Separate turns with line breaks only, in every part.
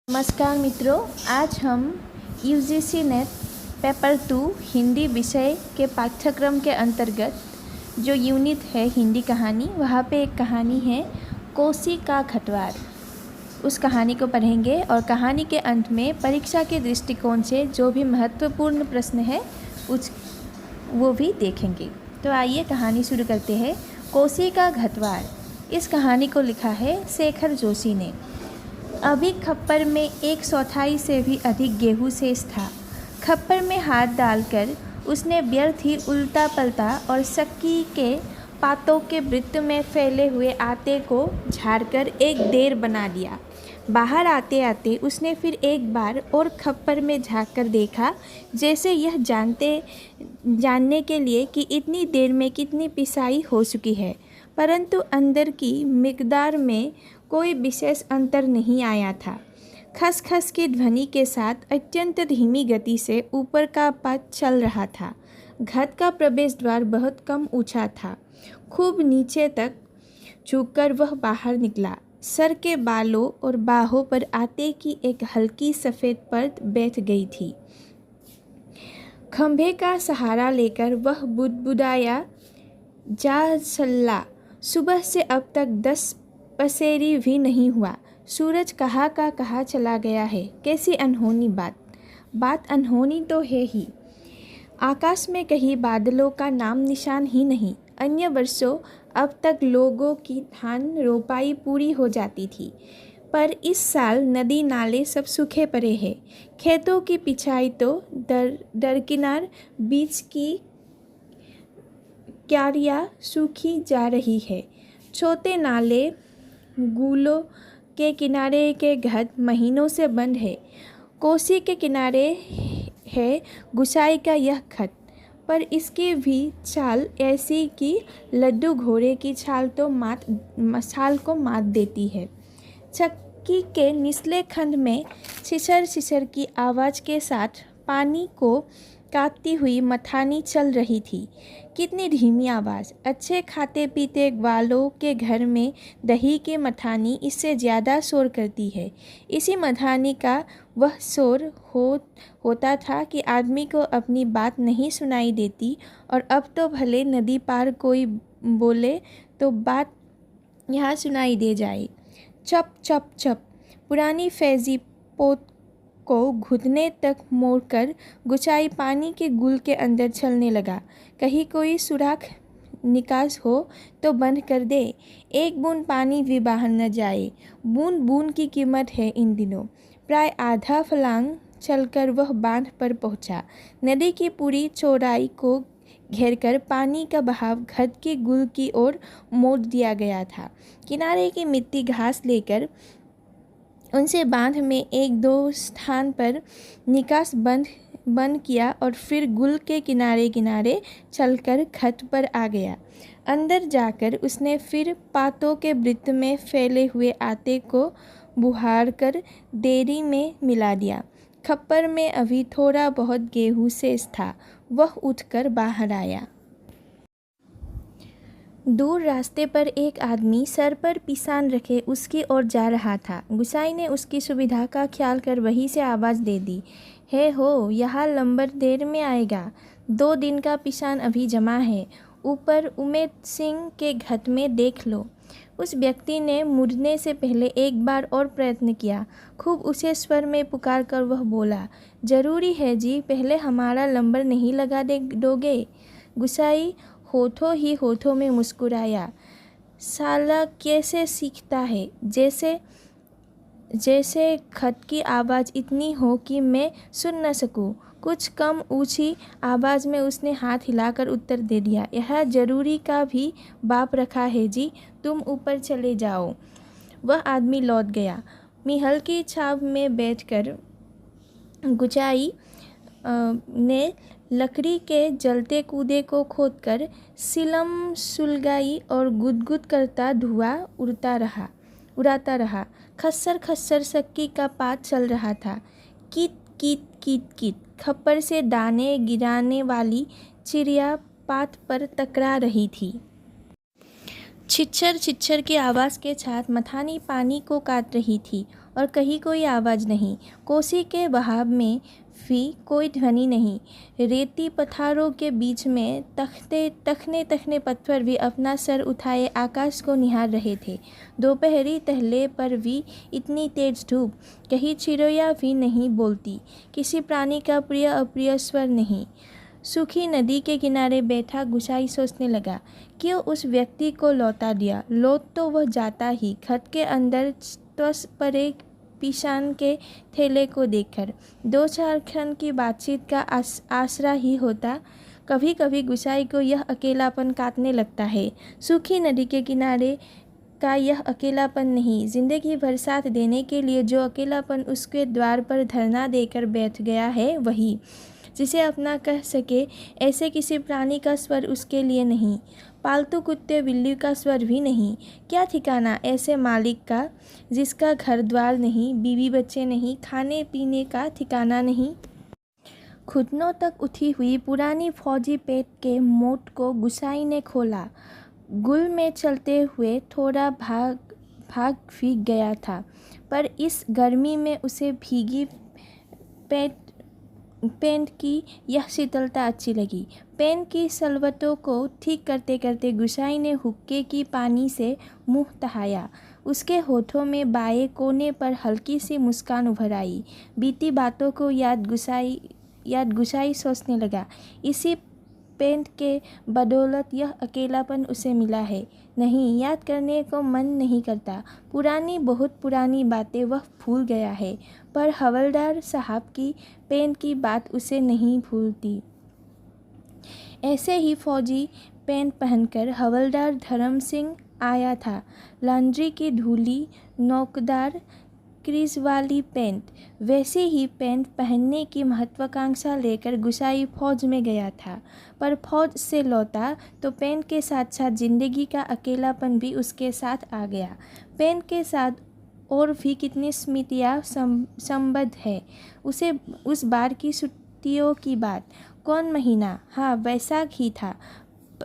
नमस्कार मित्रों, आज हम यूजीसी नेट पेपर 2 हिंदी विषय के पाठ्यक्रम के अंतर्गत जो यूनिट है हिंदी कहानी, वहाँ पे एक कहानी है कोसी का खटवार। उस कहानी को पढ़ेंगे और कहानी के अंत में परीक्षा के दृष्टिकोण से जो भी महत्वपूर्ण प्रश्न है वो भी देखेंगे। तो आइए कहानी शुरू करते हैं। कोसी का खटवार। इस कहानी को लिखा है शेखर जोशी ने। अभी खप्पर में 1/4 से भी अधिक गेहूं शेष था। खप्पर में हाथ डालकर उसने व्यर्थ ही उल्टा पलटा और सक्की के पातों के वृत्त में फैले हुए आटे को झाड़कर एक ढेर बना लिया। बाहर आते आते उसने फिर एक बार और खप्पर में झांककर देखा, जैसे यह जानने के लिए कि इतनी देर में कितनी पिसाई हो चुकी है, परंतु अंदर की मिकदार में कोई विशेष अंतर नहीं आया था। खसखस की ध्वनि के साथ अत्यंत धीमी गति से ऊपर का पथ चल रहा था। घट का प्रवेश द्वार बहुत कम ऊंचा था। खूब नीचे तक झुककर वह बाहर निकला। सर के बालों और बाहों पर आटे की एक हल्की सफ़ेद परत बैठ गई थी। खंभे का सहारा लेकर वह बुदबुदाया, जा सल्ला, सुबह से अब तक 10 पसेरी भी नहीं हुआ। सूरज कहाँ का कहाँ चला गया है। कैसी अनहोनी बात अनहोनी तो है ही। आकाश में कहीं बादलों का नाम निशान ही नहीं। अन्य वर्षों अब तक लोगों की धान रोपाई पूरी हो जाती थी, पर इस साल नदी नाले सब सूखे पड़े हैं। खेतों की पिछाई तो दरकिनार बीच की क्यारियाँ सूखी जा रही है। छोटे नाले गूलों के किनारे के घाट महीनों से बंद है। कोसी के किनारे है गुसाई का यह घाट, पर इसकी भी चाल ऐसी कि लड्डू घोड़े की छाल को मात देती है। चक्की के निचले खंड में छिछर की आवाज़ के साथ पानी को काटती हुई मथानी चल रही थी। कितनी धीमी आवाज़। अच्छे खाते पीते वालों के घर में दही की मथानी इससे ज़्यादा शोर करती है। इसी मथानी का वह शोर होता था कि आदमी को अपनी बात नहीं सुनाई देती, और अब तो भले नदी पार कोई बोले तो बात यहाँ सुनाई दे जाए। चप चप चप। पुरानी फैजी पोत को घुटने तक मोड़कर गुचाई पानी के गुल के अंदर चलने लगा। कहीं कोई सुराख निकास हो तो बंद कर दे, एक बूंद पानी भी बाहर न जाए। बूंद बूंद की कीमत है इन दिनों। प्राय आधा फलांग चलकर वह बांध पर पहुंचा। नदी की पूरी चौड़ाई को घेरकर पानी का बहाव घट के गुल की ओर मोड़ दिया गया था। किनारे की मिट्टी घास लेकर उनसे बांध में 1-2 स्थान पर निकास बंद किया और फिर गुल के किनारे चलकर घाट पर आ गया। अंदर जाकर उसने फिर पातों के वृत्त में फैले हुए आटे को बुहार कर डेयरी में मिला दिया। खप्पर में अभी थोड़ा बहुत गेहूं शेष था। वह उठकर बाहर आया। दूर रास्ते पर एक आदमी सर पर पिसान रखे उसकी ओर जा रहा था। गुसाई ने उसकी सुविधा का ख्याल कर वहीं से आवाज़ दे दी, हे हो, यहाँ लंबर देर में आएगा। 2 दिन का पिसान अभी जमा है, ऊपर उमेद सिंह के घट में देख लो। उस व्यक्ति ने मुड़ने से पहले एक बार और प्रयत्न किया। खूब ऊँचे स्वर में पुकार कर वह बोला, ज़रूरी है जी, पहले हमारा लंबर नहीं लगा दोगे? गुसाई होठों ही होठों में मुस्कुराया। साला कैसे सीखता है, जैसे खट की आवाज़ इतनी हो कि मैं सुन न सकूं। कुछ कम ऊंची आवाज़ में उसने हाथ हिलाकर उत्तर दे दिया, यह ज़रूरी का भी बाप रखा है जी, तुम ऊपर चले जाओ। वह आदमी लौट गया। मिहल की छाव में बैठकर गुचाई ने लकड़ी के जलते कूदे को खोदकर सिलम सुलगाई और गुदगुद करता धुआं उड़ाता रहा। खस्सर सक्की का पात चल रहा था। कीट कीट कीट कीट। खप्पर से दाने गिराने वाली चिड़िया पात पर टकरा रही थी। छिछर की आवाज़ के साथ मथानी पानी को काट रही थी और कहीं कोई आवाज़ नहीं। कोसी के बहाव में भी कोई ध्वनि नहीं। रेती पत्थरों के बीच में तखने पत्थर भी अपना सर उठाए आकाश को निहार रहे थे। दोपहरी टहले पर भी इतनी तेज धूप, कहीं चिड़िया भी नहीं बोलती, किसी प्राणी का प्रिय अप्रिय स्वर नहीं। सूखी नदी के किनारे बैठा गुसाई सोचने लगा, क्यों उस व्यक्ति को लौटा दिया। लौट तो वह जाता ही, खत के अंदर त्वस परे पिशान के थैले को देखकर। 2-4 क्षण की बातचीत का आसरा ही होता। कभी कभी गुसाई को यह अकेलापन काटने लगता है। सूखी नदी के किनारे का यह अकेलापन नहीं, जिंदगी भर साथ देने के लिए जो अकेलापन उसके द्वार पर धरना देकर बैठ गया है, वही, जिसे अपना कह सके ऐसे किसी प्राणी का स्वर उसके लिए नहीं। पालतू कुत्ते बिल्ली का स्वर भी नहीं। क्या ठिकाना ऐसे मालिक का, जिसका घर द्वार नहीं, बीवी बच्चे नहीं, खाने पीने का ठिकाना नहीं। घुटनों तक उठी हुई पुरानी फौजी पेट के मोट को गुसाई ने खोला। गुल में चलते हुए थोड़ा भाग भीग गया था, पर इस गर्मी में उसे भीगी पेंट की यह शीतलता अच्छी लगी। पेंट की सलवटों को ठीक करते करते गुसाई ने हुक्के की पानी से मुंह तहाया। उसके होठों में बाएं कोने पर हल्की सी मुस्कान उभर आई। बीती बातों को याद गुसाई सोचने लगा, इसी पेंट के बदौलत यह अकेलापन उसे मिला है। नहीं, याद करने को मन नहीं करता। बहुत पुरानी बातें वह भूल गया है, पर हवलदार साहब की पेंट की बात उसे नहीं भूलती। ऐसे ही फौजी पेंट पहनकर हवलदार धर्म सिंह आया था। लॉन्ड्री की धूली नोकदार क्रीज वाली पेंट, वैसे ही पेंट पहनने की महत्वाकांक्षा लेकर गुसाई फौज में गया था, पर फौज से लौटा तो पेंट के साथ साथ जिंदगी का अकेलापन भी उसके साथ आ गया। पेंट के साथ और भी कितनी स्मृतियाँ संबद्ध है उसे। उस बार की छुट्टियों की बात, कौन महीना, हाँ वैसाख ही था।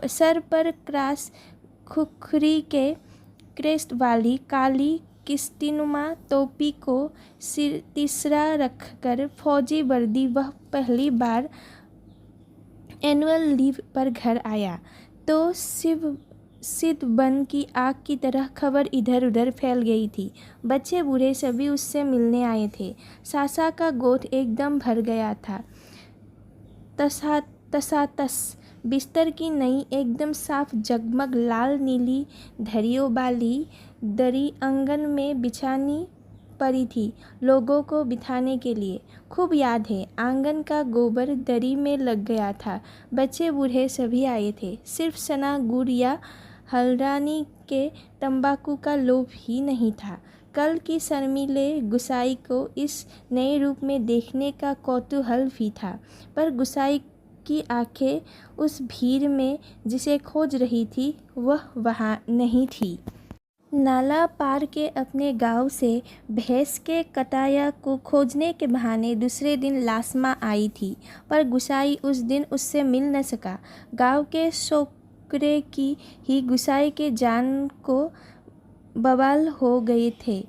सर पर क्रास खुखरी के क्रेस्ट वाली काली किस्तीनुमा टोपी को तीसरा रखकर फौजी वर्दी वह पहली बार एनुअल लीव पर घर आया तो सिद्ध बन की आग की तरह खबर इधर उधर फैल गई थी। बच्चे बूढ़े सभी उससे मिलने आए थे। सासा का गोद एकदम भर गया था। तसातस बिस्तर की नई एकदम साफ जगमग लाल नीली धरियों वाली दरी आंगन में बिछानी पड़ी थी लोगों को बिठाने के लिए। खूब याद है, आंगन का गोबर दरी में लग गया था। बच्चे बूढ़े सभी आए थे। सिर्फ सना गुड़ या हल्द्रानी के तंबाकू का लोभ ही नहीं था। कल की शर्मीले गुसाई को इस नए रूप में देखने का कौतूहल भी था, पर गुसाई की आंखें उस भीड़ में जिसे खोज रही थी वह वहाँ नहीं थी। नाला पार के अपने गांव से भैंस के कटाया को खोजने के बहाने दूसरे दिन लासमा आई थी, पर गुसाई उस दिन उससे मिल न सका। गांव के शोकरे की ही गुसाई के जान को बवाल हो गए थे।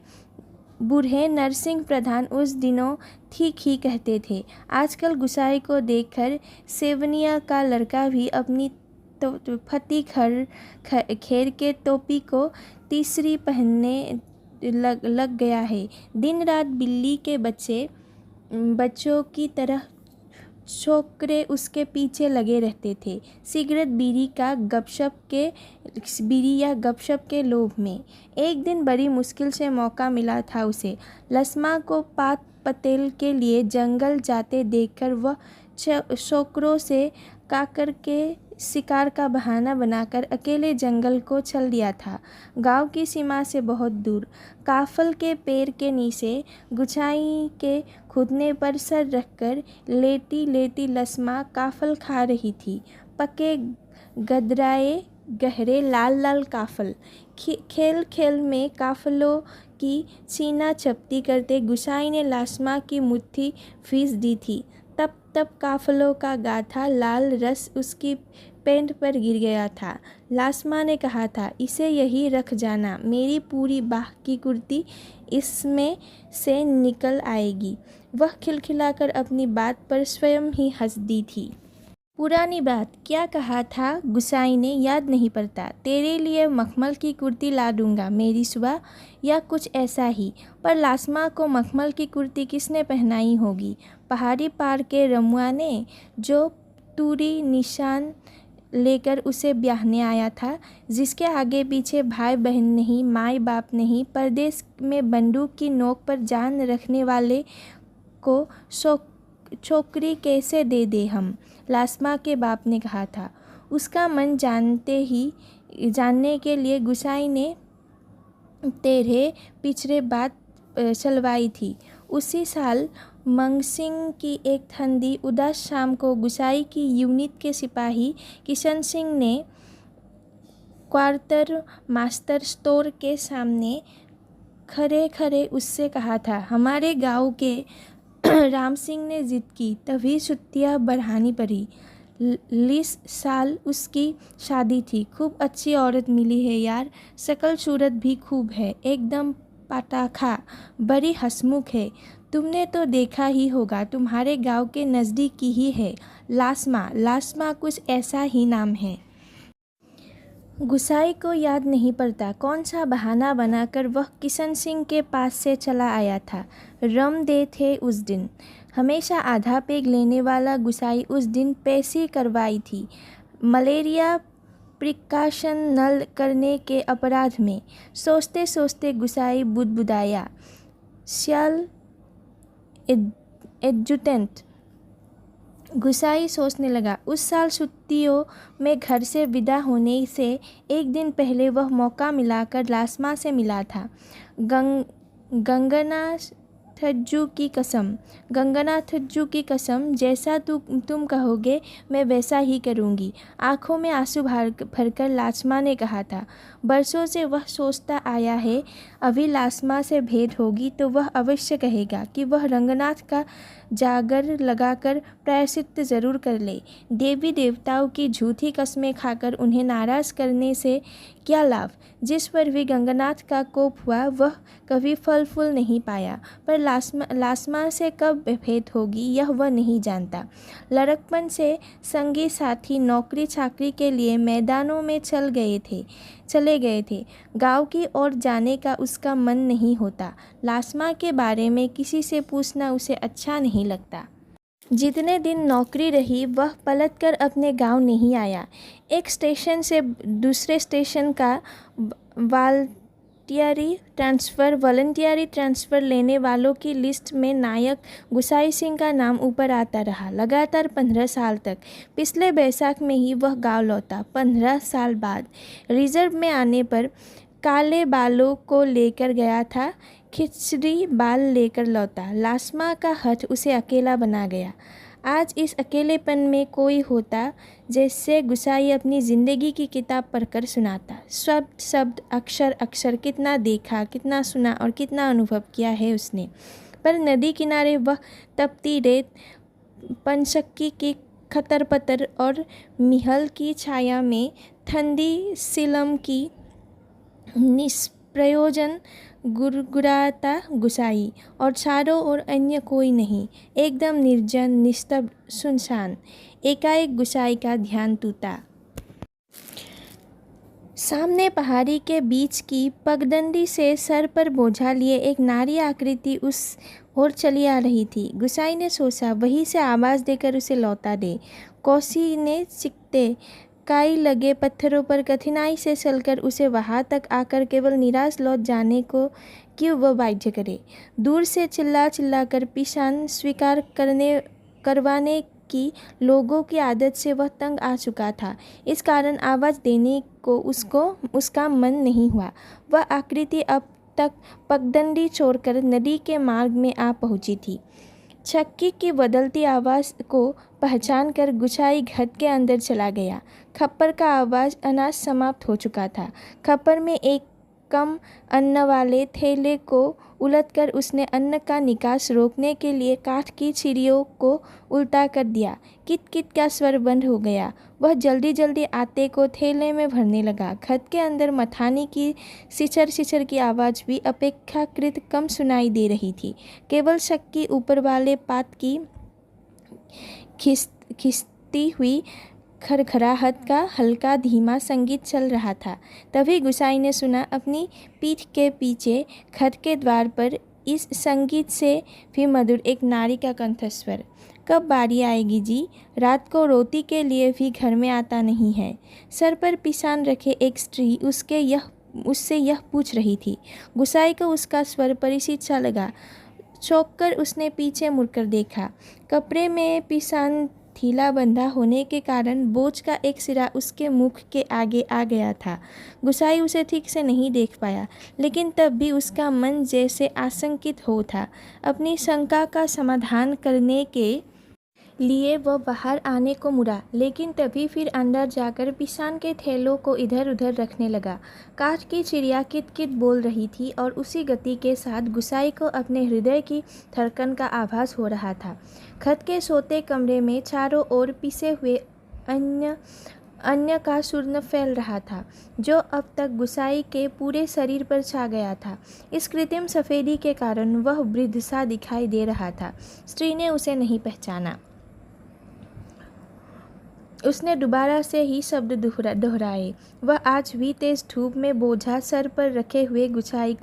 बूढ़े नरसिंह प्रधान उस दिनों ठीक ही कहते थे। आजकल गुसाई को देखकर सेवनिया का लड़का भी अपनी फटी खेर के टोपी को तीसरी पहनने लग गया है। दिन रात बिल्ली के बच्चों की तरह छोकरे उसके पीछे लगे रहते थे, सिगरेट बीड़ी या गपशप के लोभ में। एक दिन बड़ी मुश्किल से मौका मिला था उसे। लस्मा को पात पतेल के लिए जंगल जाते देखकर वह छोकरों से काकर के शिकार का बहाना बनाकर अकेले जंगल को चल दिया था, गांव की सीमा से बहुत दूर। काफल के पैर के नीचे गुसाई के घुटने पर सर रखकर लेटी लेटी लस्मा काफल खा रही थी। पके गदराए गहरे लाल लाल काफल। खेल खेल में काफलों की सीना चपटी करते गुसाई ने लस्मा की मुट्ठी फीस दी थी। तब काफलों का गाथा लाल रस उसकी पेंट पर गिर गया था। लासमा ने कहा था, इसे यही रख जाना, मेरी पूरी बाह की कुर्ती इसमें से निकल आएगी। वह खिलखिलाकर अपनी बात पर स्वयं ही हंस दी थी। पुरानी बात, क्या कहा था गुसाई ने, याद नहीं पड़ता। तेरे लिए मखमल की कुर्ती ला दूंगा मेरी सुबह, या कुछ ऐसा ही। पर लासमा को मखमल की कुर्ती किसने पहनाई होगी? पहाड़ी पार के रमुआ ने, जो तूरी निशान लेकर उसे ब्याहने आया था, जिसके आगे पीछे भाई बहन नहीं, माई बाप नहीं, परदेश में बंदूक की नोक पर जान रखने वाले को छोकरी कैसे दे दे हम? लासमा के बाप ने कहा था। उसका मन जानने के लिए गुसाई ने तेरे पिछड़े बात चलवाई थी। उसी साल मंगसिंह की एक ठंडी उदास शाम को गुसाई की यूनिट के सिपाही किशन सिंह ने क्वार्टर मास्टर स्टोर के सामने खड़े खड़े उससे कहा था, हमारे गांव के राम सिंह ने जिद की, तभी छुट्टियां बढ़ानी पड़ी। 20 साल उसकी शादी थी। खूब अच्छी औरत मिली है यार, शकल सूरत भी खूब है, एकदम पटाखा, बड़ी हंसमुख है। तुमने तो देखा ही होगा, तुम्हारे गांव के नज़दीक की ही है, लासमा कुछ ऐसा ही नाम है। गुसाई को याद नहीं पड़ता कौन सा बहाना बनाकर वह किशन सिंह के पास से चला आया था। रम दे थे उस दिन। हमेशा आधा पेग लेने वाला गुसाई उस दिन पैसी करवाई थी, मलेरिया प्रिकॉशन न करने के अपराध में। सोचते सोचते गुसाई बुदबुदाया, श्याल एडजुटेंट। गुसाई सोचने लगा, उस साल छुट्टियों में घर से विदा होने से एक दिन पहले वह मौका मिलाकर लासमा से मिला था। गंगना थज्जू की कसम, जैसा तुम कहोगे मैं वैसा ही करूँगी। आँखों में आंसू भरकर लासमा ने कहा था। बरसों से वह सोचता आया है, अभी लासमा से भेंट होगी तो वह अवश्य कहेगा कि वह रंगनाथ का जागर लगाकर प्रायश्चित जरूर कर ले। देवी देवताओं की झूठी कस्में खाकर उन्हें नाराज़ करने से क्या लाभ? जिस पर भी गंगनाथ का कोप हुआ वह कभी फल फूल नहीं पाया। पर लासमा से कब भेंट होगी यह वह नहीं जानता। लड़कपन से संगी साथी नौकरी चाकरी के लिए मैदानों में चले गए थे। गांव की ओर जाने का उसका मन नहीं होता। लासमा के बारे में किसी से पूछना उसे अच्छा नहीं लगता। जितने दिन नौकरी रही वह पलटकर अपने गांव नहीं आया। एक स्टेशन से दूसरे स्टेशन का वॉलंटियरी ट्रांसफ़र लेने वालों की लिस्ट में नायक गुसाई सिंह का नाम ऊपर आता रहा, लगातार 15 साल तक। पिछले बैसाख में ही वह गांव लौटा। 15 साल बाद रिजर्व में आने पर काले बालों को लेकर गया था, खिचड़ी बाल लेकर लौटा। लासमा का हठ उसे अकेला बना गया। आज इस अकेलेपन में कोई होता जैसे गुसाई अपनी ज़िंदगी की किताब पढ़कर सुनाता। शब्द शब्द, अक्षर अक्षर, कितना देखा, कितना सुना और कितना अनुभव किया है उसने। पर नदी किनारे वह तपती रेत, पंचक्की की खतर-पतर और मिहल की छाया में ठंडी सिलम की निष्प्रयोजन गुड़गुड़ाता गुसाई, और चारों ओर अन्य कोई नहीं, एकदम निर्जन, निस्तब्ध, सुनसान। एकाएक गुसाई का ध्यान टूटा। सामने पहाड़ी के बीच की पगडंडी से सर पर बोझा लिए एक नारी आकृति उस ओर चली आ रही थी। गुसाई ने सोचा, वहीं से आवाज़ देकर उसे लौटा दे। कौसी ने चिकते काई लगे पत्थरों पर कठिनाई से चलकर उसे वहां तक आकर केवल निराश लौट जाने को क्यों वह बाध्य करे। दूर से चिल्ला कर पिशान स्वीकार करवाने की लोगों की आदत से वह तंग आ चुका था। इस कारण आवाज़ देने को उसका मन नहीं हुआ। वह आकृति अब तक पगडंडी छोड़कर नदी के मार्ग में आ पहुंची थी। चक्की की बदलती आवाज़ को पहचान कर गुसाई घट के अंदर चला गया। खप्पर का आवाज़ अनाज समाप्त हो चुका था। खप्पर में एक कम अन्न वाले थैले को उलटकर उसने अन्न का निकास रोकने के लिए काठ की छिड़ियों को उल्टा कर दिया। किट किट का स्वर बंद हो गया। वह जल्दी जल्दी आटे को थैले में भरने लगा। खत के अंदर मथानी की सिचर सिचर की आवाज़ भी अपेक्षाकृत कम सुनाई दे रही थी। केवल शक्की ऊपर वाले पात की खिसती हुई खरखराहट का हल्का धीमा संगीत चल रहा था। तभी गुसाई ने सुना अपनी पीठ के पीछे खट के द्वार पर इस संगीत से भी मधुर एक नारी का कंठस्वर। कब बारी आएगी जी? रात को रोटी के लिए भी घर में आता नहीं है। सर पर पिसान रखे एक स्त्री उससे यह पूछ रही थी। गुसाई को उसका स्वर परिचित सा लगा। चौंक कर उसने पीछे मुड़कर देखा। कपड़े में पिसान थीला बंधा होने के कारण बोझ का एक सिरा उसके मुख के आगे आ गया था। गुसाई उसे ठीक से नहीं देख पाया, लेकिन तब भी उसका मन जैसे आशंकित हो था। अपनी शंका का समाधान करने के लिए वह बाहर आने को मुड़ा, लेकिन तभी फिर अंदर जाकर पिसान के थैलों को इधर उधर रखने लगा। काठ की चिड़िया किट किट बोल रही थी और उसी गति के साथ गुसाई को अपने हृदय की धड़कन का आभास हो रहा था। खत के सोते कमरे में चारों ओर पिसे हुए अन्य का चूर्ण फैल रहा था, जो अब तक गुसाई के पूरे शरीर पर छा गया था। इस कृत्रिम सफ़ेदी के कारण वह वृद्ध सा दिखाई दे रहा था। स्त्री ने उसे नहीं पहचाना। उसने दोबारा से ही शब्द दोहराए। वह आज भी तेज धूप में बोझा सर पर रखे हुए गुसाई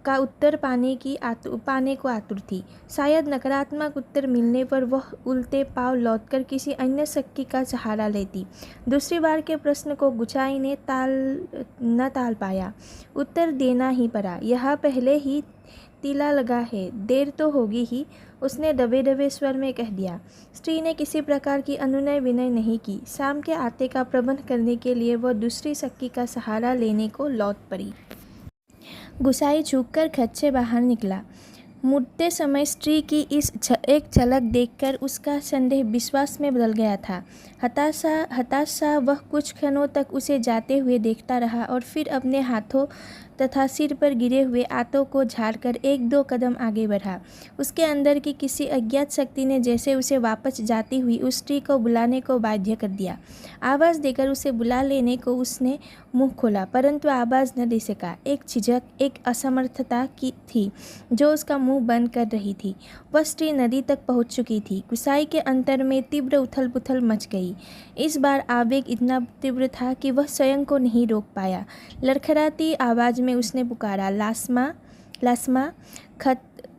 का उत्तर पाने को आतुर थी। शायद नकारात्मक उत्तर मिलने पर वह उल्टे पांव लौटकर किसी अन्य शक्ति का सहारा लेती। दूसरी बार के प्रश्न को गुसाई ने न टाल पाया। उत्तर देना ही पड़ा। यहाँ पहले ही तीला लगा है, देर तो होगी ही, उसने दबे दबे स्वर में कह दिया। स्त्री ने किसी प्रकार की अनुनय विनय नहीं की। शाम के आटे का प्रबंध करने के लिए वह दूसरी शक्ति का सहारा लेने को लौट पड़ी। गुसाई झुककर घर से बाहर निकला। मुड़ते समय स्त्री की एक झलक देखकर उसका संदेह विश्वास में बदल गया था। हताश सा वह कुछ क्षणों तक उसे जाते हुए देखता रहा और फिर अपने हाथों तथा सिर पर गिरे हुए आंतों को झाड़कर एक दो कदम आगे बढ़ा। उसके अंदर की किसी अज्ञात शक्ति ने जैसे उसे वापस जाती हुई उस स्त्री को बुलाने को बाध्य कर दिया। आवाज़ देकर उसे बुला लेने को उसने मुंह खोला, परंतु आवाज़ न दे सका। एक झिझक, एक असमर्थता की थी जो उसका मुंह बंद कर रही थी। वह स्त्री नदी तक पहुंच चुकी थी। गुसाई के अंतर में तीव्र उथल पुथल मच गई। इस बार आवेग इतना तीव्र था कि वह स्वयं को नहीं रोक पाया। लड़खड़ाती आवाज़ में उसने पुकारा, लास्मा लास्मा।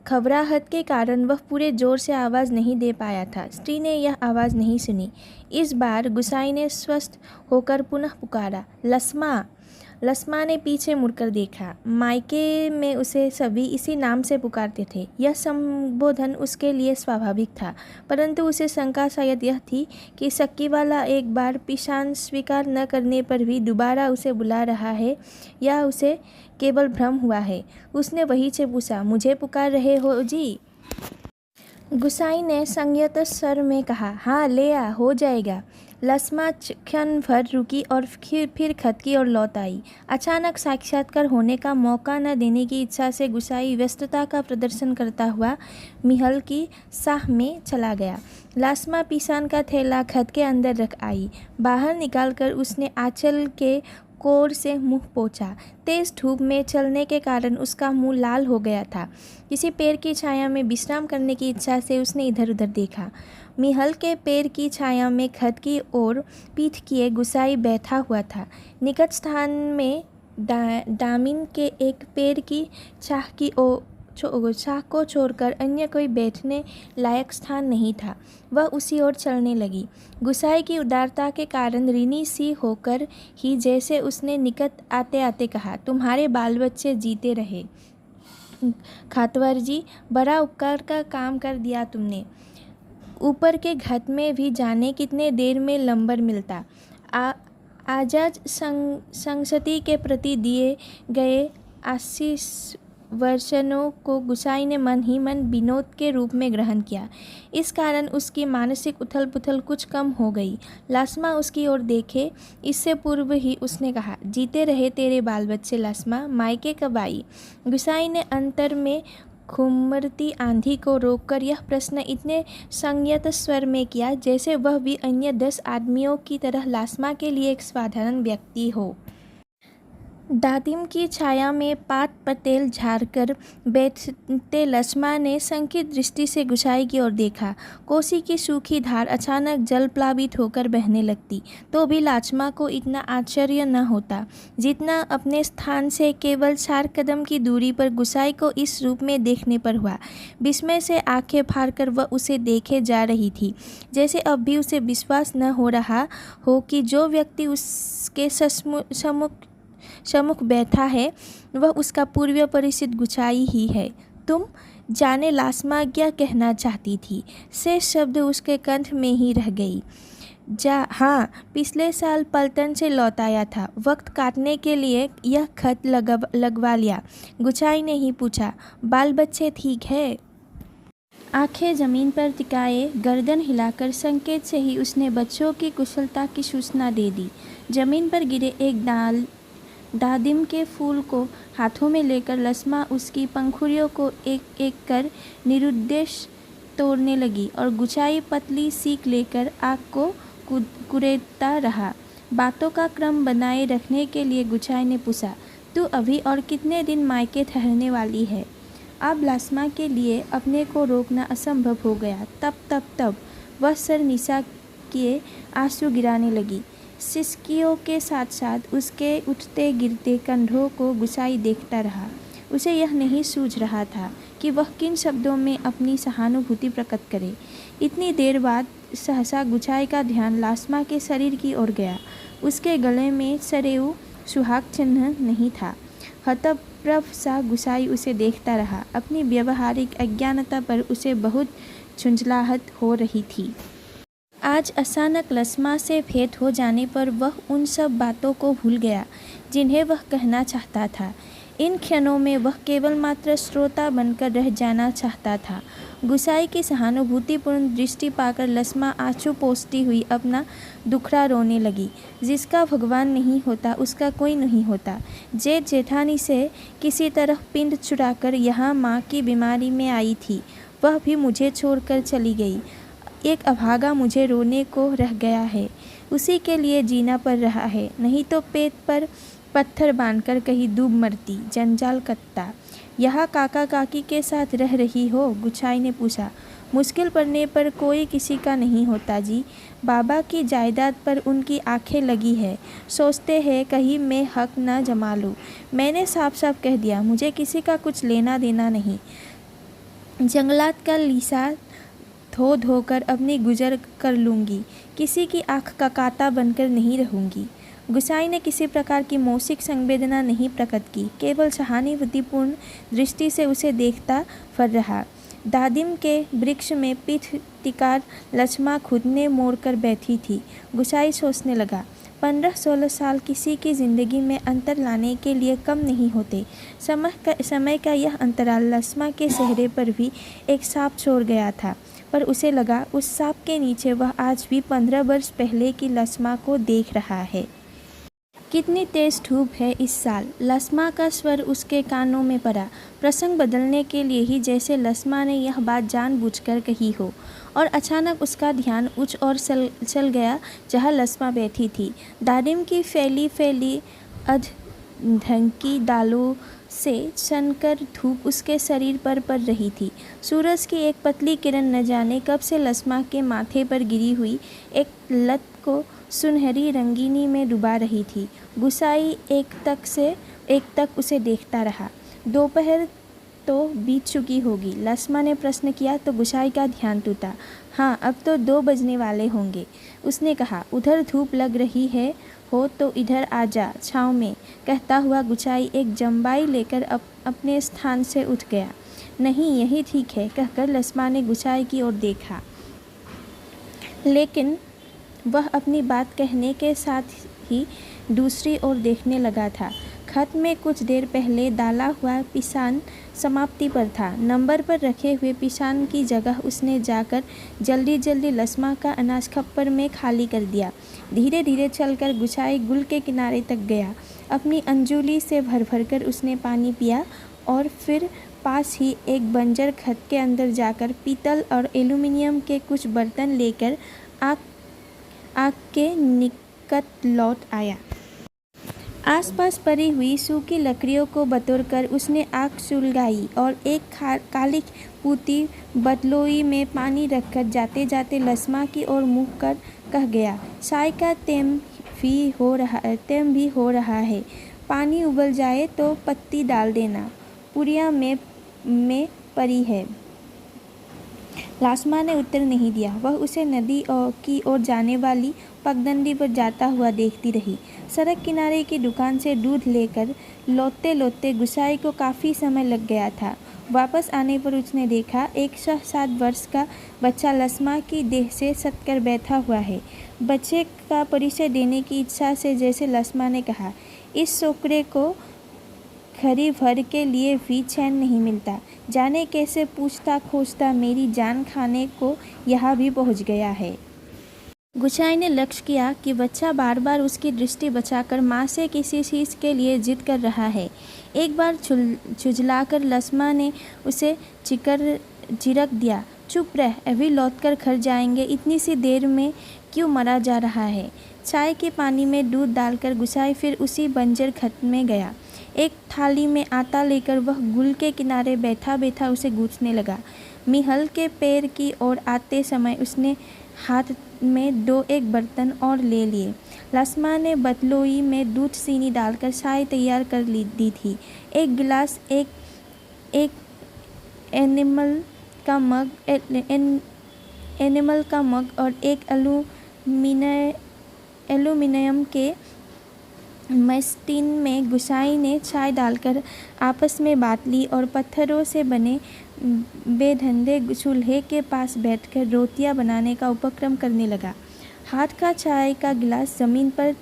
घबराहट के कारण वह पूरे जोर से आवाज़ नहीं दे पाया था। स्त्री ने यह आवाज़ नहीं सुनी। इस बार गुसाई ने स्वस्थ होकर पुनः पुकारा, लस्मा। लस्मा ने पीछे मुड़कर देखा। मायके में उसे सभी इसी नाम से पुकारते थे। यह संबोधन उसके लिए स्वाभाविक था, परंतु उसे शंका शायद यह थी कि शक्की वाला एक बार पिशान स्वीकार न करने पर भी दोबारा उसे बुला रहा है या उसे केवल भ्रम हुआ है। उसने वही से पूछा, मुझे पुकार रहे हो जी? गुसाई ने संयत स्वर में कहा, हाँ ले आ, हो जाएगा। लस्मा क्षण भर रुकी और फिर खत की ओर लौट आई। अचानक साक्षात्कार होने का मौका न देने की इच्छा से गुसाई व्यस्तता का प्रदर्शन करता हुआ महल की शाह में चला गया। लास्मा पिसान का थैला खत के अंदर रख आई। बाहर निकालकर उसने आंचल के कोर से मुंह पोंछा। तेज धूप में चलने के कारण उसका मुंह लाल हो गया था। किसी पेड़ की छाया में विश्राम करने की इच्छा से उसने इधर उधर देखा। महल के पेड़ की छाया में खत की ओर पीठ किए गुसाई बैठा हुआ था। निकट स्थान में दामिन के एक पेड़ की छाह को छोड़कर अन्य कोई बैठने लायक स्थान नहीं था। वह उसी ओर चलने लगी। गुसाई की उदारता के कारण ऋणी सी होकर ही जैसे उसने निकट आते आते कहा, तुम्हारे बाल बच्चे जीते रहे खातवर जी, बड़ा उपकार का काम कर दिया तुमने। ऊपर के घाट में भी जाने कितने देर में लंबर मिलता। आजाद संसति के प्रति दिए गए वर्षणों को गुसाई ने मन ही मन विनोद के रूप में ग्रहण किया। इस कारण उसकी मानसिक उथल पुथल कुछ कम हो गई। लास्मा उसकी ओर देखे इससे पूर्व ही उसने कहा, जीते रहे तेरे बाल बच्चे लास्मा, मायके कब आई। गुसाई ने अंतर में घूमती आंधी को रोककर यह प्रश्न इतने संयत स्वर में किया जैसे वह भी अन्य 10 आदमियों की तरह लास्मा के लिए एक साधारण व्यक्ति हो। दादिम की छाया में पाट पतेल झाड़कर बैठते लास्मा ने संकित दृष्टि से गुसाई की ओर देखा। कोसी की सूखी धार अचानक जल प्लावित होकर बहने लगती तो भी लास्मा को इतना आश्चर्य न होता जितना अपने स्थान से केवल 4 कदम की दूरी पर गुसाई को इस रूप में देखने पर हुआ। विस्मय से आंखें फाड़कर वह उसे देखे जा रही थी, जैसे अब भी उसे विश्वास न हो रहा हो कि जो व्यक्ति उसके सम्मुख बैठा है वह उसका पूर्व परिचित गुसाई ही है। तुम जाने लास्मा क्या कहना चाहती थी, शेष शब्द उसके कंठ में ही रह गई। हाँ, पिछले साल पलटन से लौट आया था, वक्त काटने के लिए यह खत लगवा लिया। गुसाई ने ही पूछा, बाल बच्चे ठीक है। आंखें जमीन पर टिकाए गर्दन हिलाकर संकेत से ही उसने बच्चों की कुशलता की सूचना दे दी। जमीन पर गिरे एक दादिम के फूल को हाथों में लेकर लास्मा उसकी पंखुड़ियों को एक एक कर निरुद्देश तोड़ने लगी और गुसाई पतली सीख लेकर आग को कुरेदता रहा। बातों का क्रम बनाए रखने के लिए गुसाई ने पूछा, तू अभी और कितने दिन मायके ठहरने वाली है। अब लास्मा के लिए अपने को रोकना असंभव हो गया। तब वह सर नीचा किए आंसू गिराने लगी। सिसकियों के साथ साथ उसके उठते गिरते कंधों को गुसाई देखता रहा। उसे यह नहीं सूझ रहा था कि वह किन शब्दों में अपनी सहानुभूति प्रकट करे। इतनी देर बाद सहसा गुसाई का ध्यान लास्मा के शरीर की ओर गया। उसके गले में सरेऊ सुहाग चिन्ह नहीं था। हतप्रभ सा गुसाई उसे देखता रहा। अपनी व्यवहारिक अज्ञानता पर उसे बहुत झुंझलाहट हो रही थी। आज अचानक लास्मा से भेंट हो जाने पर वह उन सब बातों को भूल गया जिन्हें वह कहना चाहता था। इन क्षणों में वह केवल मात्र श्रोता बनकर रह जाना चाहता था। गुसाई की सहानुभूतिपूर्ण दृष्टि पाकर लास्मा आंसू पोंछती हुई अपना दुखड़ा रोने लगी। जिसका भगवान नहीं होता उसका कोई नहीं होता। जेठ जेठानी से किसी तरह पिंड चुराकर यहाँ माँ की बीमारी में आई थी, वह भी मुझे छोड़कर चली गई। एक अभागा मुझे रोने को रह गया है, उसी के लिए जीना पड़ रहा है, नहीं तो पेट पर पत्थर बांधकर कहीं डूब मरती। जंजाल कत्ता। यहाँ काका काकी के साथ रह रही हो? गुसाई ने पूछा। मुश्किल पड़ने पर कोई किसी का नहीं होता जी। बाबा की जायदाद पर उनकी आंखें लगी है, सोचते हैं कहीं मैं हक न जमा लूँ। मैंने साफ साफ कह दिया, मुझे किसी का कुछ लेना देना नहीं। जंगलात का लीसा धो धोकर अपनी गुजर कर लूँगी, किसी की आँख का कांटा बनकर नहीं रहूँगी। गुसाई ने किसी प्रकार की मौसिक संवेदना नहीं प्रकट की, केवल सहानुभूतिपूर्ण दृष्टि से उसे देखता फर रहा। दादिम के वृक्ष में पीठ टिकार लास्मा खुद ने मोड़ कर बैठी थी। गुसाई सोचने लगा, 15-16 साल किसी की ज़िंदगी में अंतर लाने के लिए कम नहीं होते। समय का यह अंतराल लास्मा के चेहरे पर भी एक छाप छोड़ गया था, पर उसे लगा उस छाप के नीचे वह आज भी 15 वर्ष पहले की लास्मा को देख रहा है। कितनी तेज धूप है इस साल। लास्मा का स्वर उसके कानों में पड़ा, प्रसंग बदलने के लिए ही, जैसे लास्मा ने यह बात जानबूझकर कही हो। और अचानक उसका ध्यान उच्च और चल गया जहाँ लास्मा बैठी थी। दादिम की फैली अधढंकी डालों से सनकर धूप उसके शरीर पर पड़ रही थी। सूरज की एक पतली किरण न जाने कब से लास्मा के माथे पर गिरी हुई एक लत को सुनहरी रंगीनी में डुबा रही थी। गुसाई एक तक उसे देखता रहा। दोपहर तो बीत चुकी होगी, लास्मा ने प्रश्न किया तो गुसाई का ध्यान टूटा। हाँ, अब तो 2 बजने वाले होंगे, उसने कहा। उधर धूप लग रही है हो तो इधर आ जा छाँव में, कहता हुआ गुसाई एक जम्बाई लेकर अपने स्थान से उठ गया। नहीं, यही ठीक है, कहकर लास्मा ने गुसाई की ओर देखा, लेकिन वह अपनी बात कहने के साथ ही दूसरी ओर देखने लगा था। खत में कुछ देर पहले डाला हुआ पिसान समाप्ति पर था। नंबर पर रखे हुए पिसान की जगह उसने जाकर जल्दी जल्दी लस्मा का अनाज खप्पर में खाली कर दिया। धीरे धीरे चलकर गुसाई गुल के किनारे तक गया। अपनी अंजुली से भर भर कर उसने पानी पिया और फिर पास ही एक बंजर खत के अंदर जाकर पीतल और एल्यूमिनियम के कुछ बर्तन लेकर आग के निकट लौट आया। आसपास पड़ी हुई सूखी लकड़ियों को बटोरकर उसने आग सुलगाई और एक काली पूती बतलोई में पानी रखकर जाते जाते लस्मा की ओर मुँह कर कह गया, चाय का टाइम भी हो रहा है। पानी उबल जाए तो पत्ती डाल देना, पुड़िया में पड़ी है। लस्मा ने उत्तर नहीं दिया। वह उसे नदी की ओर जाने वाली पगडंडी पर जाता हुआ देखती रही। सड़क किनारे की दुकान से दूध लेकर लौटते लौटते गुसाई को काफ़ी समय लग गया था। वापस आने पर उसने देखा एक 6-7 वर्ष का बच्चा लस्मा की देह से सटकर बैठा हुआ है। बच्चे का परिचय देने की इच्छा से जैसे लस्मा ने कहा, इस छोकरे को घड़ी भर के लिए भी चैन नहीं मिलता। जाने कैसे पूछता खोजता मेरी जान खाने को यहाँ भी पहुँच गया है। गुसाई ने लक्ष्य किया कि बच्चा बार बार उसकी दृष्टि बचाकर माँ से किसी चीज़ के लिए जिद कर रहा है। एक बार झुझलाकर लस्मा ने उसे झिड़क दिया, चुप रह, अभी लौटकर घर जाएंगे, इतनी सी देर में क्यों मरा जा रहा है। चाय के पानी में दूध डालकर गुसाई फिर उसी बंजर खत में गया। एक थाली में आटा लेकर वह गुल के किनारे बैठा बैठा उसे गूंथने लगा। मिहल के पैर की ओर आते समय उसने हाथ में 2-1 बर्तन और ले लिए। लस्मा ने बतलोई में दूध चीनी डालकर चाय तैयार कर दी थी। एक गिलास, एक एनिमल का मग और एक एल्यूमिनियम के मस्टिन में गुसाई ने चाय डालकर आपस में बांट ली और पत्थरों से बने बेधंधे चूल्हे के पास बैठकर रोटियां बनाने का उपक्रम करने लगा। हाथ का चाय का गिलास ज़मीन पर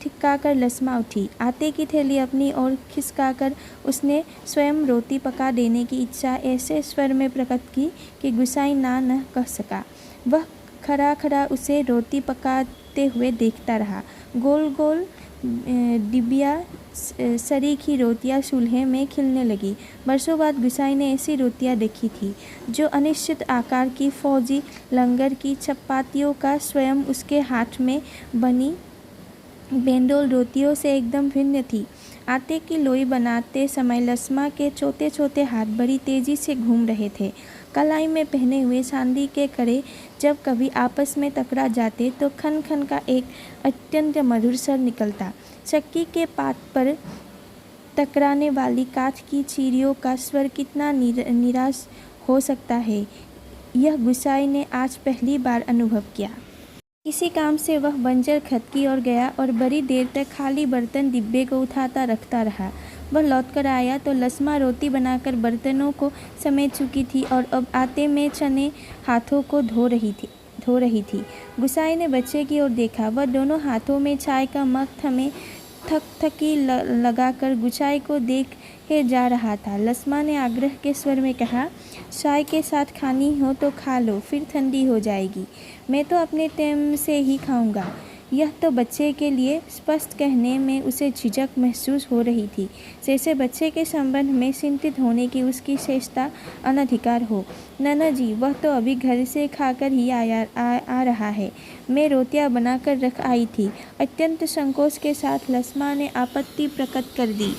ठिकाकर लस्मा उठी। आटे की थैली अपनी ओर खिसकाकर उसने स्वयं रोटी पका देने की इच्छा ऐसे स्वर में प्रकट की कि गुसाई ना न कह सका। वह खड़ा खड़ा उसे रोटी पकाते हुए देखता रहा। गोल गोल डिबिया सरीखी रोटियां चूल्हे में खिलने लगी। बरसों बाद गुसाई ने ऐसी रोटियां देखी थी जो अनिश्चित आकार की फौजी लंगर की चपातियों का स्वयं उसके हाथ में बनी बेंडोल रोटियों से एकदम भिन्न थी। आटे की लोई बनाते समय लस्मा के छोटे छोटे हाथ बड़ी तेजी से घूम रहे थे। कलाई में पहने हुए चांदी के कड़े जब कभी आपस में टकरा जाते तो खन खन का एक अत्यंत मधुर स्वर निकलता। चक्की के पात पर टकराने वाली काठ की चीरियों का स्वर कितना निराश हो सकता है, यह गुसाई ने आज पहली बार अनुभव किया। किसी काम से वह बंजर खत की ओर गया और बड़ी देर तक खाली बर्तन डिब्बे को उठाता रखता रहा। वह लौटकर आया तो लस्मा रोटी बनाकर बर्तनों को समेट चुकी थी और अब आटे में चने हाथों को धो रही थी। गुसाई ने बच्चे की ओर देखा। वह दोनों हाथों में चाय का मग थमे थकथकी लगाकर गुसाई को देखे जा रहा था। लस्मा ने आग्रह के स्वर में कहा, चाय के साथ खानी हो तो खा लो, फिर ठंडी हो जाएगी। मैं तो अपने टाइम से ही खाऊंगा। यह तो बच्चे के लिए स्पष्ट कहने में उसे झिझक महसूस हो रही थी, जैसे बच्चे के संबंध में चिंतित होने की उसकी चेष्टा अनधिकार हो। नाना जी, वह तो अभी घर से खाकर ही आ रहा है। मैं रोटियां बनाकर रख आई थी। अत्यंत संकोच के साथ लस्मा ने आपत्ति प्रकट कर दी।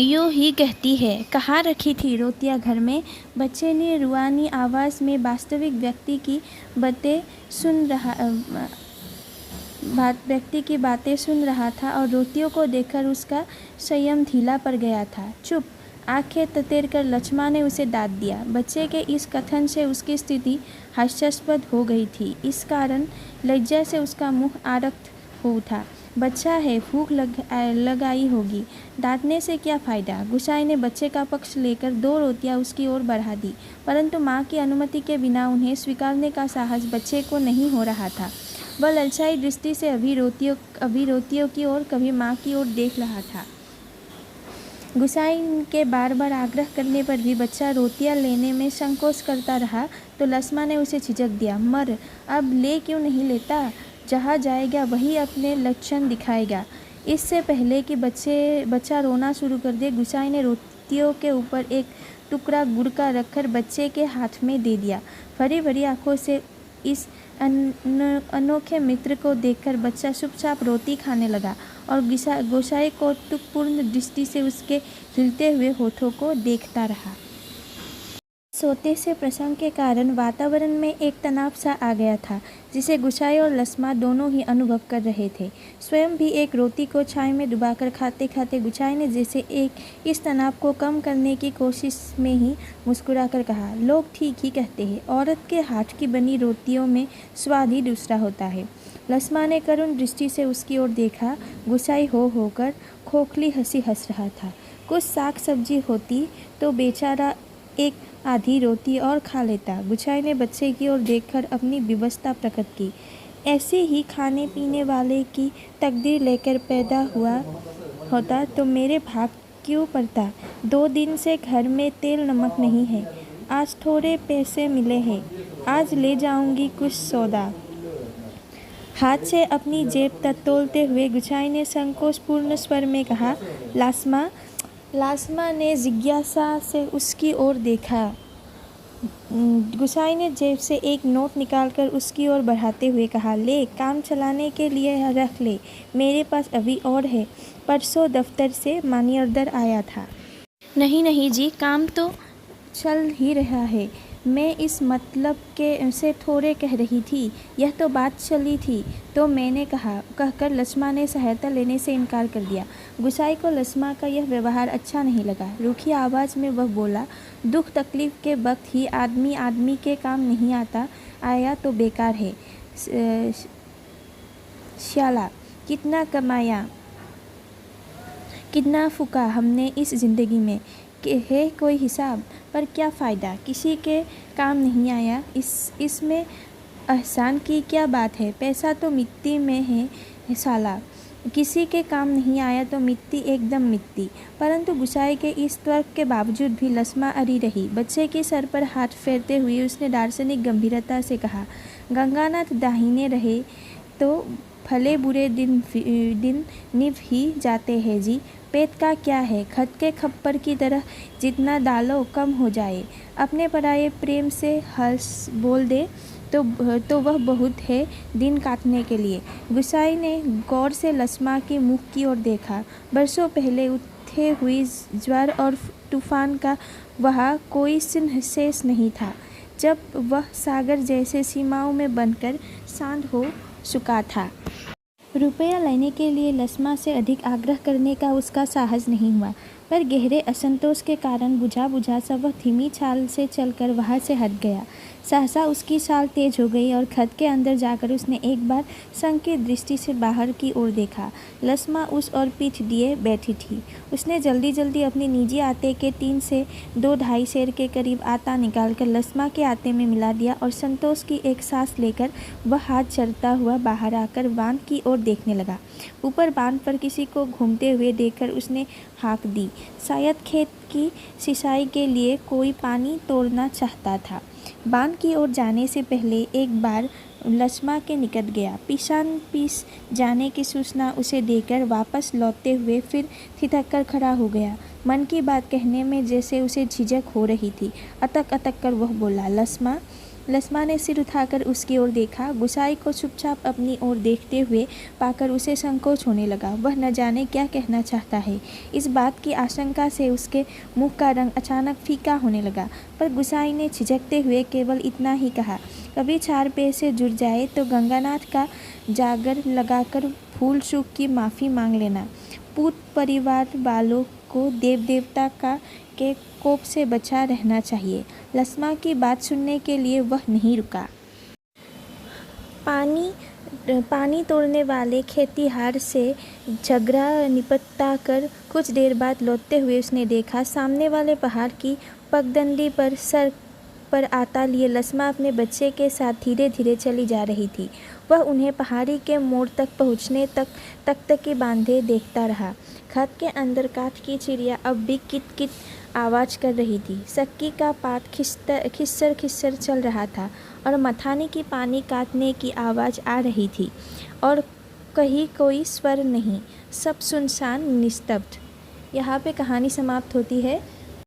यूँ ही कहती है, कहाँ रखी थी रोटियां घर में? बच्चे ने रुआनी आवाज़ में वास्तविक व्यक्ति की बातें सुन रहा था और रोटियों को देखकर उसका संयम ढीला पड़ गया था। चुप! आंखें ततेर कर लस्मा ने उसे डांट दिया। बच्चे के इस कथन से उसकी स्थिति हास्यास्पद हो गई थी। इस कारण लज्जा से उसका मुंह आरक्त हो उठा। बच्चा है, भूख लग आई होगी, डांटने से क्या फ़ायदा। गुसाई ने बच्चे का पक्ष लेकर 2 रोटियां उसकी ओर बढ़ा दी, परंतु माँ की अनुमति के बिना उन्हें स्वीकारने का साहस बच्चे को नहीं हो रहा था। वह ललचाई दृष्टि से अभी रोतियों की ओर, कभी माँ की ओर देख रहा था। गुसाई के बार बार आग्रह करने पर भी बच्चा रोटियां लेने में संकोच करता रहा तो लस्मा ने उसे झिझक दिया। मर, अब ले क्यों नहीं लेता? जहाँ जाएगा वही अपने लक्षण दिखाएगा। इससे पहले कि बच्चा रोना शुरू कर दे, गुसाई ने रोटियों के ऊपर एक टुकड़ा गुड़ का रखकर बच्चे के हाथ में दे दिया। भरी भरी आंखों से इस अनोखे मित्र को देखकर बच्चा चुपचाप रोटी खाने लगा और गोसाई कौतुकपूर्ण दृष्टि से उसके हिलते हुए होठों को देखता रहा। सोते से प्रसंग के कारण वातावरण में एक तनाव सा आ गया था, जिसे गुसाई और लस्मा दोनों ही अनुभव कर रहे थे। स्वयं भी एक रोटी को चाय में डुबाकर खाते खाते गुसाई ने जैसे इस तनाव को कम करने की कोशिश में ही मुस्कुराकर कहा, लोग ठीक ही कहते हैं, औरत के हाथ की बनी रोटियों में स्वाद ही दूसरा होता है। लस्मा ने करुण दृष्टि से उसकी ओर देखा। गुसाई हो होकर खोखली हंसी हंस रहा था। कुछ साग सब्जी होती तो बेचारा एक आधी रोटी और खा लेता। गुसाई ने बच्चे की ओर देखकर अपनी विवशता प्रकट की। ऐसे ही खाने पीने वाले की तकदीर लेकर पैदा हुआ होता तो मेरे भाग क्यों पड़ता। 2 दिन से घर में तेल नमक नहीं है। आज थोड़े पैसे मिले हैं, आज ले जाऊंगी कुछ सौदा। हाथ से अपनी जेब टटोलते हुए गुसाई ने संकोचपूर्ण स्वर में कहा, लास्मा ने जिज्ञासा से उसकी ओर देखा। गुसाई ने जेब से एक नोट निकालकर उसकी ओर बढ़ाते हुए कहा, ले, काम चलाने के लिए रख ले, मेरे पास अभी और है। परसों दफ्तर से मनी ऑर्डर आया था। नहीं जी, काम तो चल ही रहा है। मैं इस मतलब के से थोड़े कह रही थी, यह तो बात चली थी तो मैंने कहकर लस्मा ने सहायता लेने से इनकार कर दिया। गुसाई को लस्मा का यह व्यवहार अच्छा नहीं लगा। रूखी आवाज़ में वह बोला, दुख तकलीफ के वक्त ही आदमी के काम नहीं आया तो बेकार है। श्याला, कितना कमाया, कितना फूका हमने इस ज़िंदगी में, है कोई हिसाब? पर क्या फ़ायदा, किसी के काम नहीं आया, इसमें एहसान की क्या बात है। पैसा तो मिट्टी में है साला, किसी के काम नहीं आया तो मिट्टी एकदम मिट्टी। परंतु गुसाई के इस तर्क के बावजूद भी लस्मा अड़ी रही। बच्चे के सर पर हाथ फेरते हुए उसने दार्शनिक गंभीरता से कहा, गंगानाथ दाहिने रहे तो भले बुरे दिन निभ ही जाते हैं जी। पेट का क्या है, खत के खप्पर की तरह जितना डालो कम हो जाए। अपने पराये प्रेम से हंस बोल दे तो वह बहुत है दिन काटने के लिए। गुसाई ने गौर से लस्मा के मुख की ओर देखा। बरसों पहले उठे हुई ज्वार और तूफान का वहाँ कोई चिन्ह शेष नहीं था, जब वह सागर जैसे सीमाओं में बनकर शांत हो चुका था। रुपया लेने के लिए लस्मा से अधिक आग्रह करने का उसका साहस नहीं हुआ, पर गहरे असंतोष के कारण बुझा सा वह धीमी चाल से चलकर वहाँ से हट गया। सहसा उसकी चाल तेज हो गई और खत के अंदर जाकर उसने एक बार संकीर्ण दृष्टि से बाहर की ओर देखा। लस्मा उस ओर पीठ दिए बैठी थी। उसने जल्दी अपनी निजी आटे के 3 से 2-2.5 सेर के करीब आटा निकालकर लस्मा के आटे में मिला दिया और संतोष की एक सांस लेकर वह हाथ चलता हुआ बाहर आकर बांध की ओर देखने लगा। ऊपर बांध पर किसी को घूमते हुए देखकर उसने हाँक दी। शायद खेत की सिंचाई के लिए कोई पानी तोड़ना चाहता था। बांध की ओर जाने से पहले एक बार लस्मा के निकट गया। पीस जाने की सूचना उसे देकर वापस लौटते हुए फिर ठिठक कर खड़ा हो गया। मन की बात कहने में जैसे उसे झिझक हो रही थी। अटक कर वह बोला, लस्मा ने सिर उठाकर उसकी ओर देखा। गुसाई को चुपचाप अपनी ओर देखते हुए पाकर उसे संकोच होने लगा। वह न जाने क्या कहना चाहता है। इस बात की आशंका से उसके मुख का रंग अचानक फीका होने लगा। पर गुसाई ने झिझकते हुए केवल इतना ही कहा, कभी 4 पैसे जुड़ जाए तो गंगानाथ का जागर लगाकर भूल चूक की माफ़ी मांग लेना। पूत परिवार वालों को देव देवता के कोप से बचा रहना चाहिए। लस्मा की बात सुनने के लिए वह नहीं रुका। पानी तोड़ने वाले खेतिहार से झगड़ा निपटा कर कुछ देर बाद लौटते हुए उसने देखा, सामने वाले पहाड़ की पगडंडी पर सर पर आटा लिए लस्मा अपने बच्चे के साथ धीरे धीरे चली जा रही थी। वह उन्हें पहाड़ी के मोड़ तक पहुँचने तक के बांधे देखता रहा। खत के अंदर काठ की चिड़िया अब भी किट किट आवाज़ कर रही थी। सक्की का पात खिस्सर खिस्सर चल रहा था और मथाने की पानी काटने की आवाज़ आ रही थी और कहीं कोई स्वर नहीं, सब सुनसान निस्तब्ध। यहाँ पे कहानी समाप्त होती है।